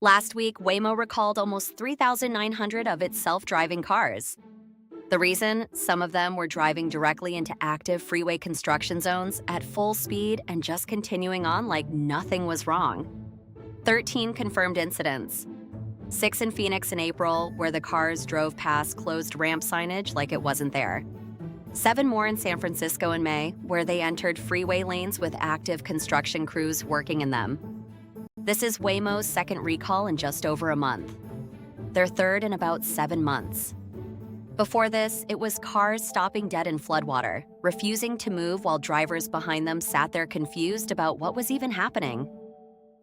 Last week, Waymo recalled almost 3,900 of its self-driving cars. The reason? Some of them were driving directly into active freeway construction zones at full speed and just continuing on like nothing was wrong. 13 confirmed incidents. 6 in Phoenix in April, where the cars drove past closed ramp signage like it wasn't there. 7 more in San Francisco in May, where they entered freeway lanes with active construction crews working in them. This is Waymo's second recall in just over a month. Their third in about 7 months. Before this, it was cars stopping dead in floodwater, refusing to move while drivers behind them sat there confused about what was even happening.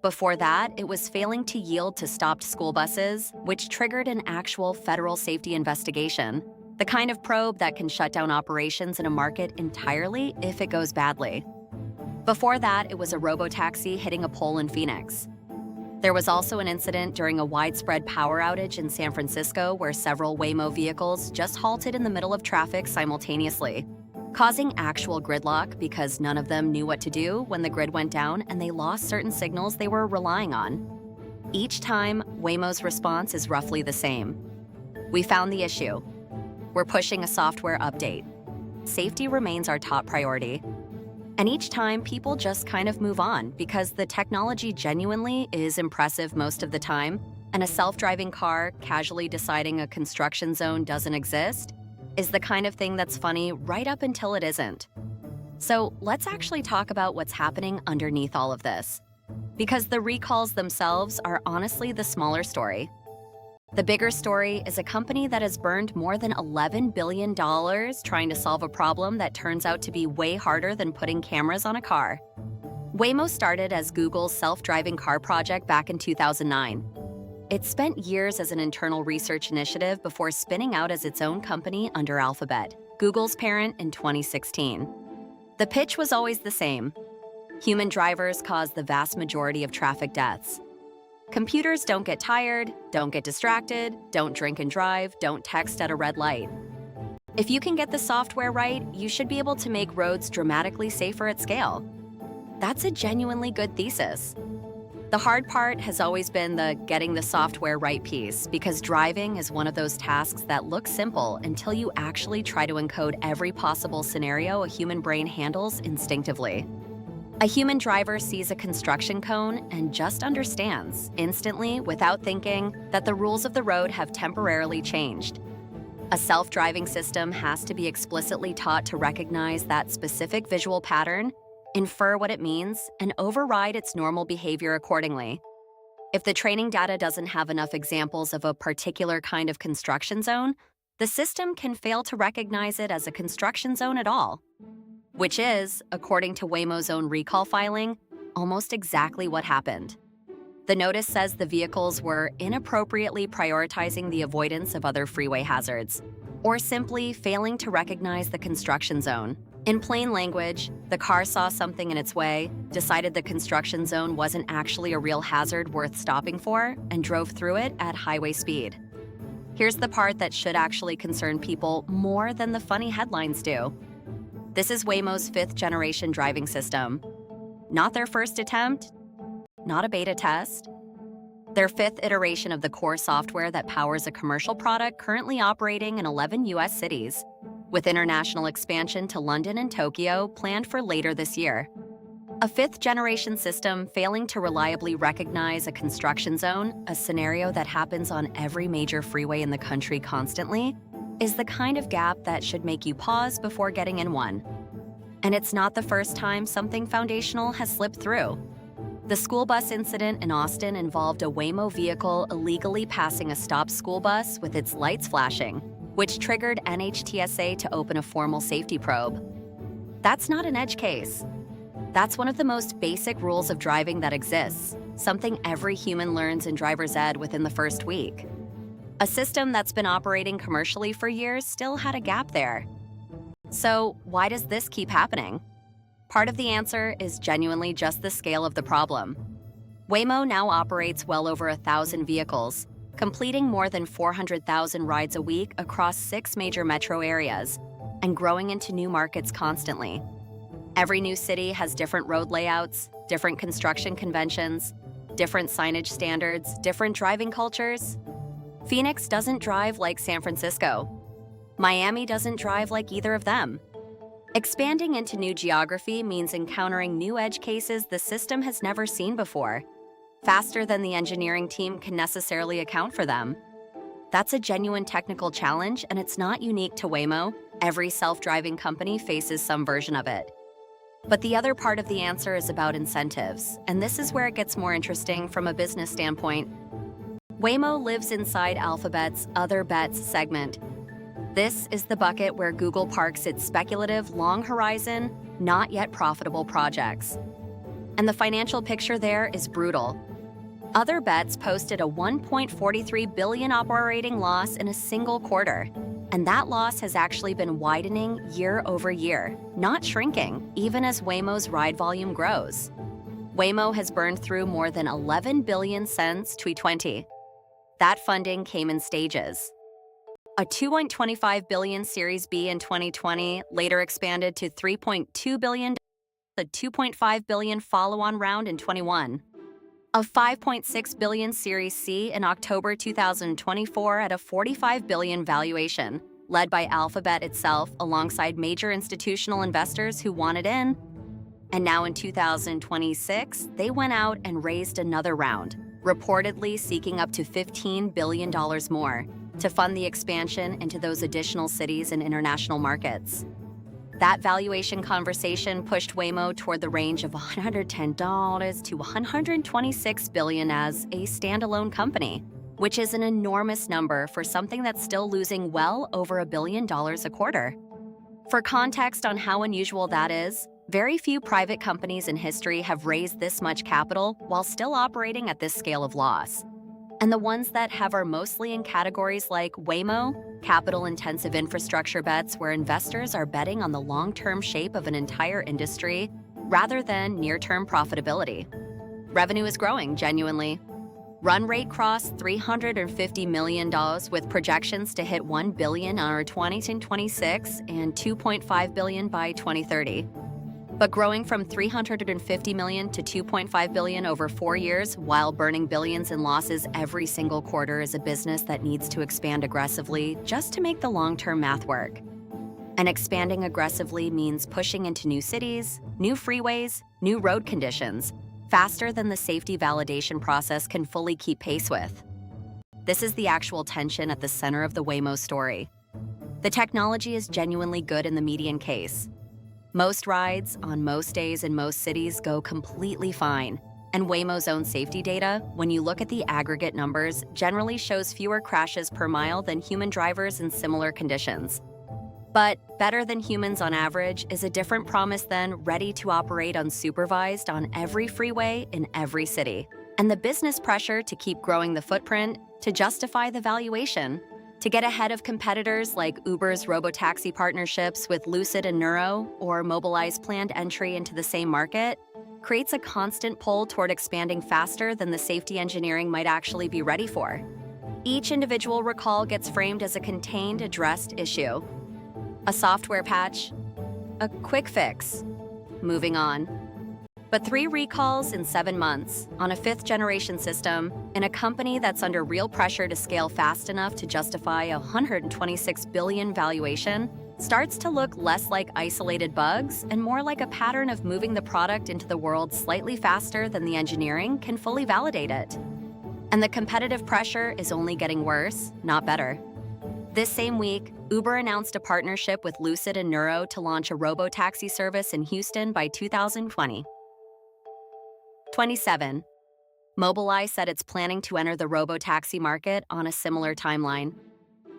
Before that, it was failing to yield to stopped school buses, which triggered an actual federal safety investigation, the kind of probe that can shut down operations in a market entirely if it goes badly. Before that, it was a robotaxi hitting a pole in Phoenix. There was also an incident during a widespread power outage in San Francisco where several Waymo vehicles just halted in the middle of traffic simultaneously, causing actual gridlock because none of them knew what to do when the grid went down and they lost certain signals they were relying on. Each time, Waymo's response is roughly the same. We found the issue. We're pushing a software update. Safety remains our top priority. And each time, people just kind of move on because the technology genuinely is impressive most of the time, and a self-driving car casually deciding a construction zone doesn't exist is the kind of thing that's funny right up until it isn't. So let's actually talk about what's happening underneath all of this, because the recalls themselves are honestly the smaller story. The bigger story is a company that has burned more than $11 billion trying to solve a problem that turns out to be way harder than putting cameras on a car. Waymo started as Google's self-driving car project back in 2009. It spent years as an internal research initiative before spinning out as its own company under Alphabet, Google's parent, in 2016. The pitch was always the same. Human drivers cause the vast majority of traffic deaths. Computers don't get tired, don't get distracted, don't drink and drive, don't text at a red light. If you can get the software right, you should be able to make roads dramatically safer at scale. That's a genuinely good thesis. The hard part has always been the getting the software right piece, because driving is one of those tasks that looks simple until you actually try to encode every possible scenario a human brain handles instinctively. A human driver sees a construction cone and just understands, instantly, without thinking, that the rules of the road have temporarily changed. A self-driving system has to be explicitly taught to recognize that specific visual pattern, infer what it means, and override its normal behavior accordingly. If the training data doesn't have enough examples of a particular kind of construction zone, the system can fail to recognize it as a construction zone at all. Which is, according to Waymo's own recall filing, almost exactly what happened. The notice says the vehicles were inappropriately prioritizing the avoidance of other freeway hazards, or simply failing to recognize the construction zone. In plain language, the car saw something in its way, decided the construction zone wasn't actually a real hazard worth stopping for, and drove through it at highway speed. Here's the part that should actually concern people more than the funny headlines do. This is Waymo's 5th-generation driving system. Not their first attempt, not a beta test. Their 5th iteration of the core software that powers a commercial product currently operating in 11 US cities, with international expansion to London and Tokyo planned for later this year. A 5th-generation system failing to reliably recognize a construction zone, a scenario that happens on every major freeway in the country constantly, is the kind of gap that should make you pause before getting in one. And it's not the first time something foundational has slipped through. The school bus incident in Austin involved a Waymo vehicle illegally passing a stopped school bus with its lights flashing, which triggered NHTSA to open a formal safety probe. That's not an edge case. That's one of the most basic rules of driving that exists, something every human learns in driver's ed within the first week. A system that's been operating commercially for years still had a gap there. So why does this keep happening? Part of the answer is genuinely just the scale of the problem. Waymo now operates well over 1,000 vehicles, completing more than 400,000 rides a week across 6 major metro areas, and growing into new markets constantly. Every new city has different road layouts, different construction conventions, different signage standards, different driving cultures. Phoenix doesn't drive like San Francisco. Miami doesn't drive like either of them. Expanding into new geography means encountering new edge cases the system has never seen before, faster than the engineering team can necessarily account for them. That's a genuine technical challenge, and it's not unique to Waymo. Every self-driving company faces some version of it. But the other part of the answer is about incentives, and this is where it gets more interesting from a business standpoint. Waymo lives inside Alphabet's Other Bets segment. This is the bucket where Google parks its speculative, long-horizon, not yet profitable projects. And the financial picture there is brutal. Other Bets posted a $1.43 billion operating loss in a single quarter, and that loss has actually been widening year over year, not shrinking, even as Waymo's ride volume grows. Waymo has burned through more than 11 billion since 2020. That funding came in stages. A $2.25 billion Series B in 2020 later expanded to $3.2 billion, a $2.5 billion follow-on round in 21. A $5.6 billion Series C in October 2024 at a $45 billion valuation, led by Alphabet itself alongside major institutional investors who wanted in. And now in 2026, they went out and raised another round, reportedly seeking up to $15 billion more to fund the expansion into those additional cities and international markets. That valuation conversation pushed Waymo toward the range of $110 to $126 billion as a standalone company, which is an enormous number for something that's still losing well over $1 billion a quarter. For context on how unusual that is, very few private companies in history have raised this much capital while still operating at this scale of loss. And the ones that have are mostly in categories like Waymo, capital-intensive infrastructure bets where investors are betting on the long-term shape of an entire industry rather than near-term profitability. Revenue is growing, genuinely. Run rate crossed $350 million with projections to hit $1 billion on 2026 and $2.5 billion by 2030. But growing from $350 million to $2.5 billion over 4 years while burning billions in losses every single quarter is a business that needs to expand aggressively just to make the long-term math work. And expanding aggressively means pushing into new cities, new freeways, new road conditions, faster than the safety validation process can fully keep pace with. This is the actual tension at the center of the Waymo story. The technology is genuinely good in the median case. Most rides, on most days in most cities, go completely fine. And Waymo's own safety data, when you look at the aggregate numbers, generally shows fewer crashes per mile than human drivers in similar conditions. But better than humans on average is a different promise than ready to operate unsupervised on every freeway in every city. And the business pressure to keep growing the footprint, to justify the valuation, to get ahead of competitors like Uber's robotaxi partnerships with Lucid and Nuro, or Mobileye's planned entry into the same market, creates a constant pull toward expanding faster than the safety engineering might actually be ready for. Each individual recall gets framed as a contained, addressed issue. A software patch, a quick fix, moving on. But 3 recalls in 7 months on a 5th-generation system in a company that's under real pressure to scale fast enough to justify a $126 billion valuation starts to look less like isolated bugs and more like a pattern of moving the product into the world slightly faster than the engineering can fully validate it. And the competitive pressure is only getting worse, not better. This same week, Uber announced a partnership with Lucid and Nuro to launch a robotaxi service in Houston by 2020. 27. Mobileye said it's planning to enter the robotaxi market on a similar timeline.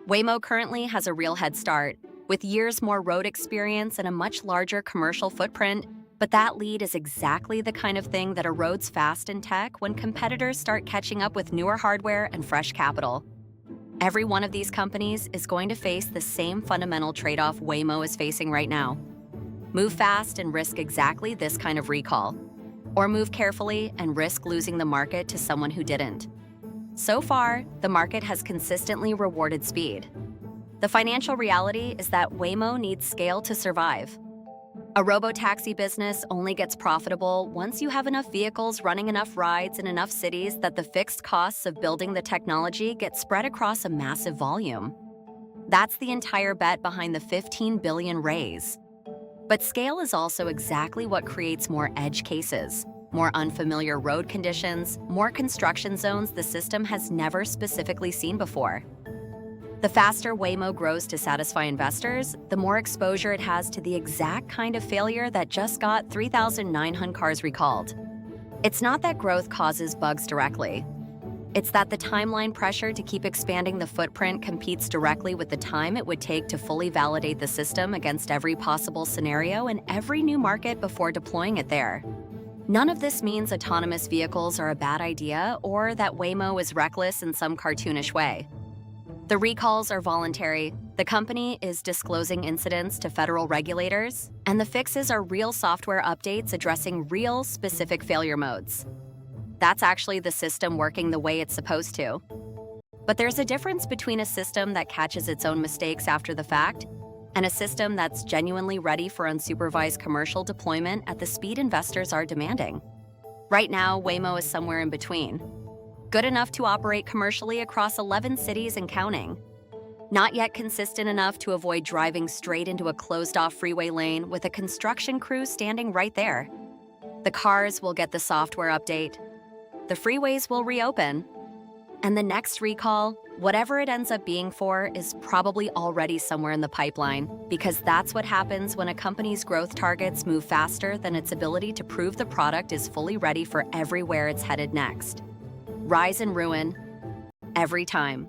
Waymo currently has a real head start, with years more road experience and a much larger commercial footprint, but that lead is exactly the kind of thing that erodes fast in tech when competitors start catching up with newer hardware and fresh capital. Every one of these companies is going to face the same fundamental trade-off Waymo is facing right now. Move fast and risk exactly this kind of recall, or move carefully and risk losing the market to someone who didn't. So far, the market has consistently rewarded speed. The financial reality is that Waymo needs scale to survive. A robotaxi business only gets profitable once you have enough vehicles running enough rides in enough cities that the fixed costs of building the technology get spread across a massive volume. That's the entire bet behind the 15 billion raise. But scale is also exactly what creates more edge cases, more unfamiliar road conditions, more construction zones the system has never specifically seen before. The faster Waymo grows to satisfy investors, the more exposure it has to the exact kind of failure that just got 3,900 cars recalled. It's not that growth causes bugs directly. It's that the timeline pressure to keep expanding the footprint competes directly with the time it would take to fully validate the system against every possible scenario in every new market before deploying it there. None of this means autonomous vehicles are a bad idea or that Waymo is reckless in some cartoonish way. The recalls are voluntary, the company is disclosing incidents to federal regulators, and the fixes are real software updates addressing real, specific failure modes. That's actually the system working the way it's supposed to. But there's a difference between a system that catches its own mistakes after the fact and a system that's genuinely ready for unsupervised commercial deployment at the speed investors are demanding. Right now, Waymo is somewhere in between. Good enough to operate commercially across 11 cities and counting. Not yet consistent enough to avoid driving straight into a closed-off freeway lane with a construction crew standing right there. The cars will get the software update. The freeways will reopen. And the next recall, whatever it ends up being for, is probably already somewhere in the pipeline, because that's what happens when a company's growth targets move faster than its ability to prove the product is fully ready for everywhere it's headed next. Rise and ruin, every time.